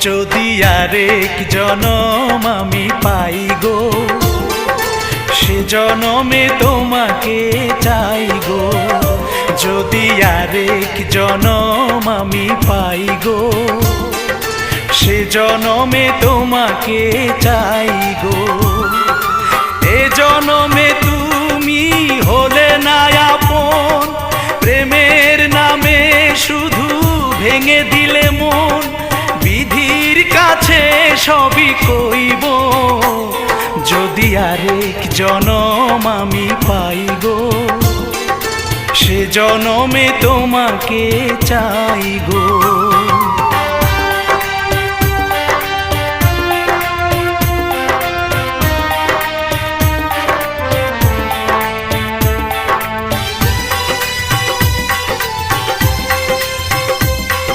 যদি আরেক জনম আমি পাই গো, সে জনমে তোমাকে চাই গো। যদি আরেক জনম আমি পাই গো, সে জনমে তোমাকে চাই গো। এ জনমে তুমি হলে না আপন, প্রেমের নামে শুধু ভেঙে দিলে মন। বিধির কাছে সবই কইব, যদি আরেক জনম আমি পাই গো, সে জনমে তোমাকে চাই গো।